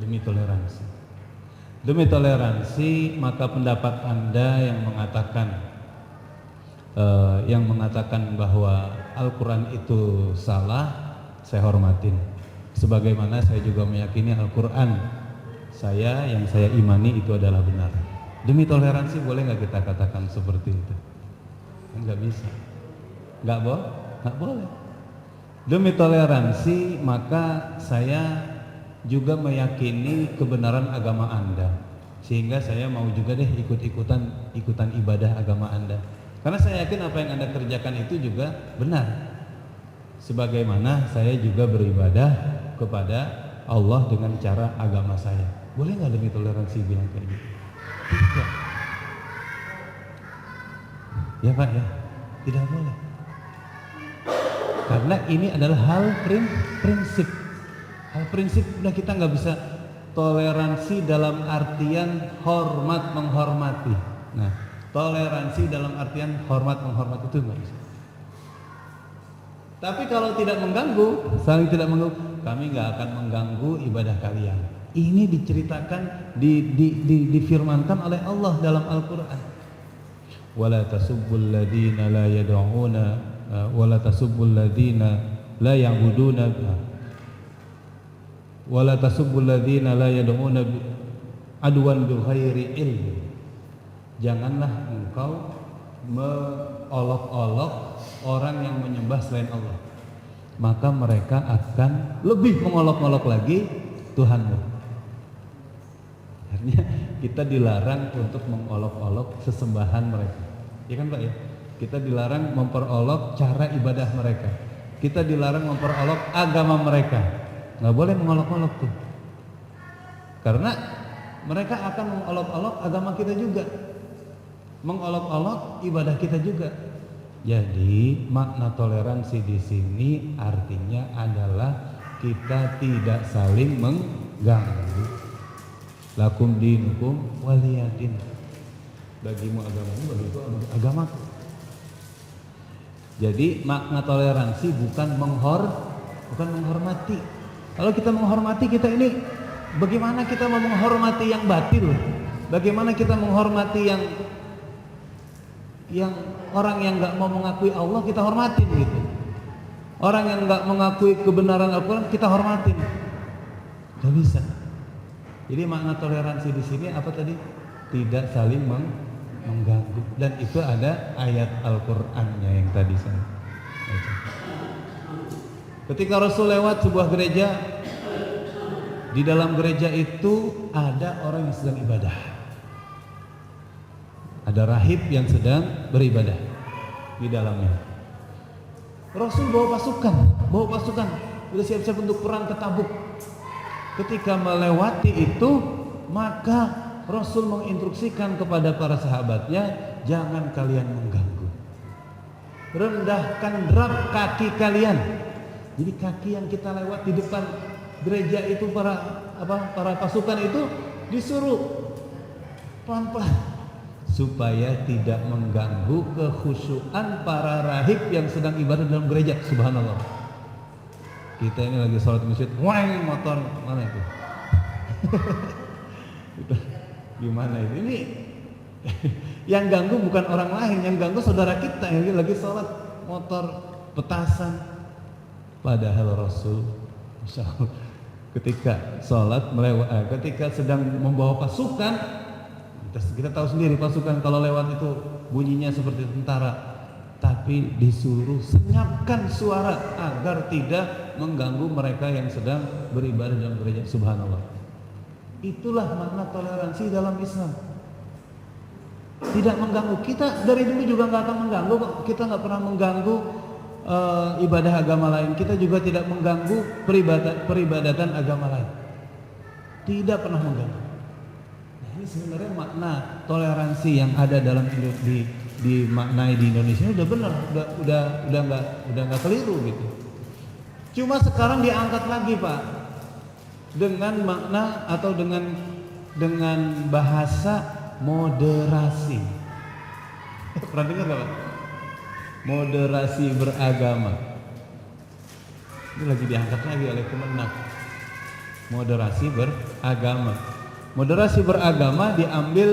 demi toleransi. Demi toleransi, maka pendapat Anda yang mengatakan bahwa Al-Quran itu salah, saya hormatin. Sebagaimana saya juga meyakini Al-Quran yang saya imani itu adalah benar. Demi toleransi boleh nggak kita katakan seperti itu? Nggak bisa. Nggak boleh. Demi toleransi, maka saya juga meyakini kebenaran agama Anda, sehingga saya mau juga deh ikutan ibadah agama Anda, karena saya yakin apa yang Anda kerjakan itu juga benar, sebagaimana saya juga beribadah kepada Allah dengan cara agama saya. Boleh nggak demi toleransi bilang kayak gitu? Tidak. Ya Pak ya, tidak boleh. Karena ini adalah hal prinsip. Hal prinsip udah, kita nggak bisa toleransi dalam artian hormat menghormati. Nah, toleransi dalam artian hormat menghormati itu nggak bisa. Tapi kalau tidak mengganggu, saling tidak mengganggu, kami nggak akan mengganggu ibadah kalian. Ini diceritakan, difirmankan oleh Allah dalam Al-Quran. Wala tasubbul ladina la yad'una wala tasubbul ladina la ya'buduna wala tasubbul ladina la yad'una adwan bi ghairi ilm. Janganlah engkau mengolok-olok orang yang menyembah selain Allah, maka mereka akan lebih mengolok-olok lagi Tuhanmu. Artinya kita dilarang untuk mengolok-olok sesembahan mereka, ya kan Pak ya? Kita dilarang memperolok cara ibadah mereka, kita dilarang memperolok agama mereka. Nggak boleh mengolok-olok tuh, karena mereka akan mengolok-olok agama kita juga, mengolok-olok ibadah kita juga. Jadi makna toleransi di sini artinya adalah kita tidak saling mengganggu. Lakum dinukum waliyadin. Bagimu agamamu, bagiku agamaku. Jadi makna toleransi bukan menghormati. Kalau kita menghormati, kita ini bagaimana kita mau menghormati yang batil? Bagaimana kita menghormati yang orang yang nggak mau mengakui Allah kita hormatin gitu. Orang yang nggak mengakui kebenaran Al-Quran kita hormatin. Gak bisa. Jadi makna toleransi di sini apa tadi? Tidak saling mengganggu. Dan itu ada ayat Al-Qur'annya yang tadi saya baca. Ketika Rasul lewat sebuah gereja, di dalam gereja itu ada orang yang sedang ibadah. Ada rahib yang sedang beribadah di dalamnya. Rasul bawa pasukan, udah siap-siap untuk perang ke Tabuk. Ketika melewati itu, maka Rasul menginstruksikan kepada para sahabatnya, jangan kalian mengganggu. Rendahkan drap kaki kalian. Jadi kaki yang kita lewat di depan gereja itu, para pasukan itu disuruh pelan-pelan supaya tidak mengganggu kekhusyuan para rahib yang sedang ibadah dalam gereja. Subhanallah. Kita ini lagi sholat masjid, wah motor mana itu? Gimana itu? Ini yang ganggu bukan orang lain, yang ganggu saudara kita yang lagi sholat, motor petasan. Padahal Rasul ketika sholat ketika sedang membawa pasukan, kita tahu sendiri pasukan kalau lewat itu bunyinya seperti tentara, tapi disuruh senyapkan suara agar tidak mengganggu mereka yang sedang beribadah dalam gereja. Subhanallah. Itulah makna toleransi dalam Islam. Tidak mengganggu. Kita dari dulu juga nggak akan mengganggu kok. Kita nggak pernah mengganggu ibadah agama lain. Kita juga tidak mengganggu peribadatan agama lain. Tidak pernah mengganggu. Nah, ini sebenarnya makna toleransi yang ada dalam dimaknai di Indonesia udah benar, udah nggak keliru gitu. Cuma sekarang diangkat lagi Pak, dengan makna atau dengan bahasa moderasi. Pernah dengar nggak Pak? Moderasi beragama. Ini lagi diangkat lagi oleh Kemenak. Moderasi beragama. Moderasi beragama diambil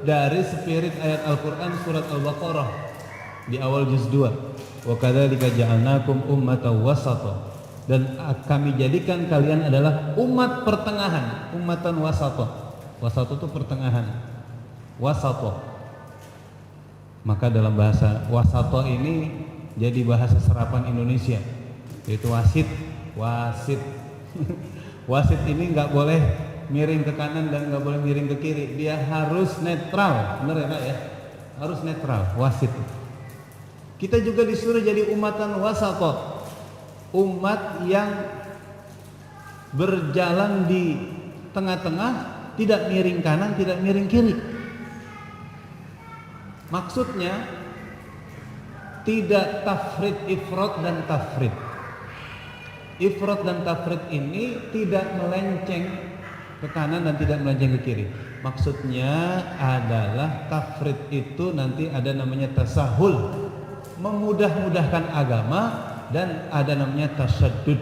dari spirit ayat Al-Quran surat Al-Baqarah di awal juz 2. Wa kadzalika ja'alnakum ummatan wasata. Dan kami jadikan kalian adalah umat pertengahan, ummatan wasata. Wasata itu pertengahan. Wasata. Maka dalam bahasa wasata ini jadi bahasa serapan Indonesia, yaitu wasit. Wasit. Wasit ini nggak boleh miring ke kanan dan nggak boleh miring ke kiri, dia harus netral, benar ya Pak ya? Harus netral, wasit. Kita juga disuruh jadi umatan wasata, umat yang berjalan di tengah-tengah, tidak miring kanan, tidak miring kiri. Maksudnya tidak tafrid, ifrat dan tafrid. Ifrat dan tafrid ini tidak melenceng ke kanan dan tidak melenceng ke kiri. Maksudnya adalah tafrid itu nanti ada namanya tasahul, memudah-mudahkan agama, dan ada namanya tasaddud,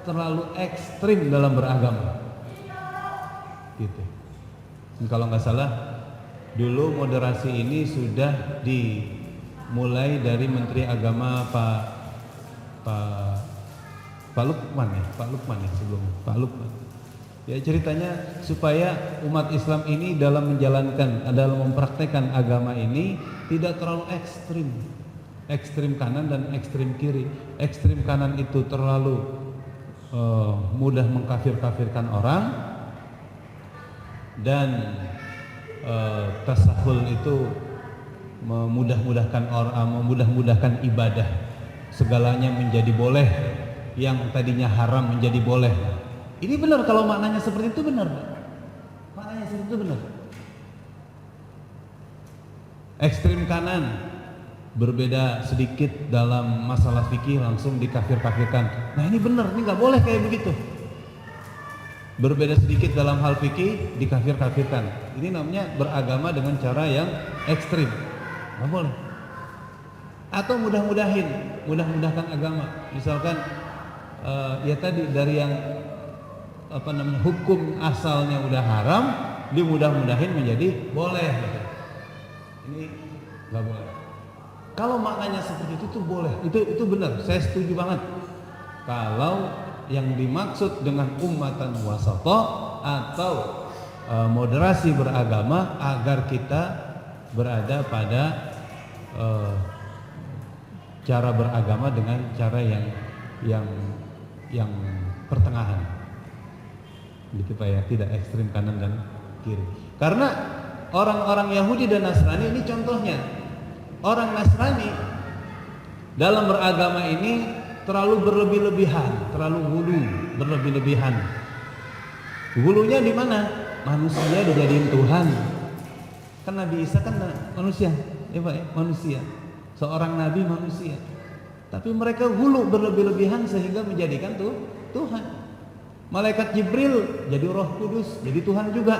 terlalu ekstrim dalam beragama. Gitu. Dan kalau nggak salah dulu moderasi ini sudah dimulai dari Menteri Agama Pak Lukman ya sebelum Pak Lukman. Ya ceritanya supaya umat Islam ini dalam menjalankan, dalam mempraktekkan agama ini tidak terlalu ekstrim. Ekstrim kanan dan ekstrim kiri. Ekstrim kanan itu terlalu mudah mengkafir-kafirkan orang, dan tasahul itu memudah-mudahkan orang, memudah-mudahkan ibadah. Segalanya menjadi boleh, yang tadinya haram menjadi boleh. Ini benar, kalau maknanya seperti itu benar. Maknanya seperti itu benar. Ekstrim kanan berbeda sedikit dalam masalah fikih langsung dikafir-kafirkan. Nah ini benar, ini nggak boleh kayak begitu. Berbeda sedikit dalam hal fikih dikafir-kafirkan. Ini namanya beragama dengan cara yang ekstrim. Nggak boleh. Atau mudah-mudahkan agama. Misalkan ya tadi dari yang hukum asalnya udah haram dimudah-mudahin menjadi boleh gitu. Ini nggak boleh. Kalau maknanya seperti itu tuh boleh, itu benar, saya setuju banget. Kalau yang dimaksud dengan ummatan wasata atau moderasi beragama agar kita berada pada cara beragama dengan cara yang pertengahan, gitu Pak ya, tidak ekstrim kanan dan kiri. Karena orang-orang Yahudi dan Nasrani ini contohnya, orang Nasrani dalam beragama ini terlalu berlebih-lebihan, terlalu hulu, berlebih-lebihan. Hulunya di mana? Manusia dijadiin Tuhan. Kan Nabi Isa kan manusia, ya Pak ya, manusia. Seorang nabi manusia. Tapi mereka hulu, berlebih-lebihan sehingga menjadikan Tuhan. Malaikat Jibril jadi Roh Kudus, jadi Tuhan juga.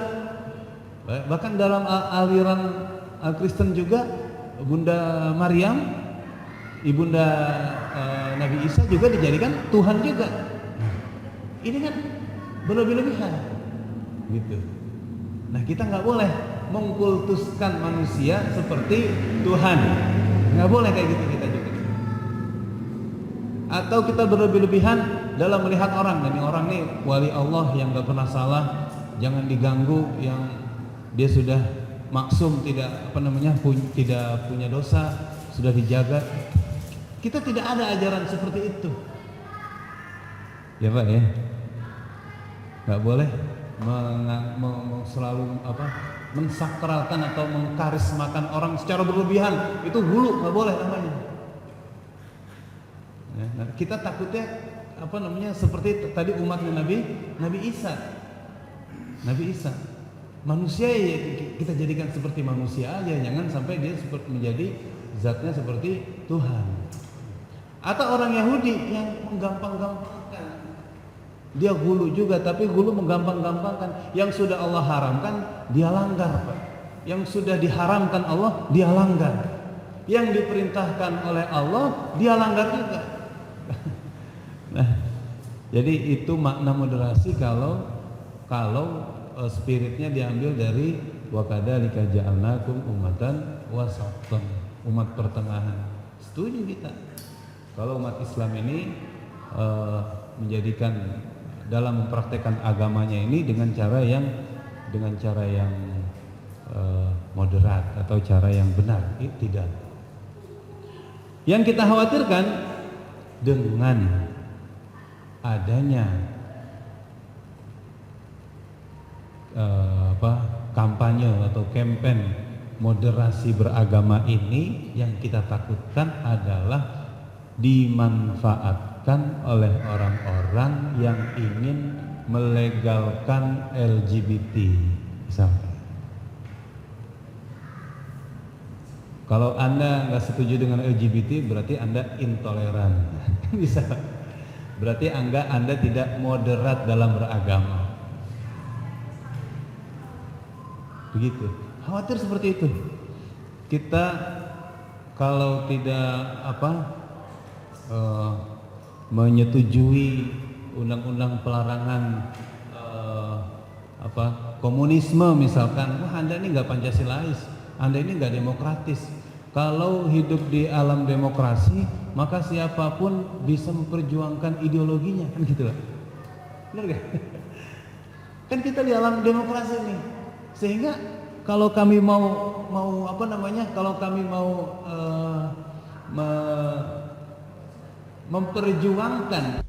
Bahkan dalam aliran Kristen juga Bunda Maryam, ibunda Nabi Isa juga dijadikan Tuhan juga. Ini kan berlebih-lebihan, gitu. Nah kita nggak boleh mengkultuskan manusia seperti Tuhan, nggak boleh kayak gitu kita juga. Atau kita berlebih-lebihan dalam melihat orang, dan orang nih wali Allah yang nggak pernah salah, jangan diganggu, yang dia sudah maksum, tidak tidak punya dosa, sudah dijaga. Kita tidak ada ajaran seperti itu, ya Pak ya. Nggak boleh selalu mensakralkan atau mengkarismakan orang secara berlebihan. Itu hulu, nggak boleh namanya. Ya, nah, kita takutnya seperti tadi umatnya Nabi Isa. Nabi Isa manusia ya kita jadikan seperti manusia aja, jangan sampai dia menjadi zatnya seperti Tuhan. Atau orang Yahudi yang menggampang-gampangkan, dia hulu juga, tapi hulu menggampang-gampangkan. Yang sudah Allah haramkan dia langgar, Pak. Yang sudah diharamkan Allah dia langgar. Yang diperintahkan oleh Allah dia langgar juga. Nah, Jadi itu makna moderasi kalau spiritnya diambil dari wa kadzalika ja'alnakum ummatan wasatan, umat pertengahan. Setuju kita. Kalau umat Islam ini menjadikan dalam mempraktekkan agamanya ini dengan cara yang moderat atau cara yang benar, tidak. Yang kita khawatirkan dengan adanya kampanye atau campaign moderasi beragama ini, yang kita takutkan adalah dimanfaatkan oleh orang-orang yang ingin melegalkan LGBT misalnya. Kalau Anda nggak setuju dengan LGBT, berarti Anda intoleran. Bisa. Berarti Anda tidak moderat dalam beragama. Begitu. Khawatir seperti itu. Kita kalau tidak menyetujui undang-undang pelarangan komunisme misalkan, wah Anda ini nggak Pancasilais, Anda ini nggak demokratis. Kalau hidup di alam demokrasi, maka siapapun bisa memperjuangkan ideologinya, kan gitu lah. Benar gak? Kan kita di alam demokrasi nih, sehingga kalau kami memperjuangkan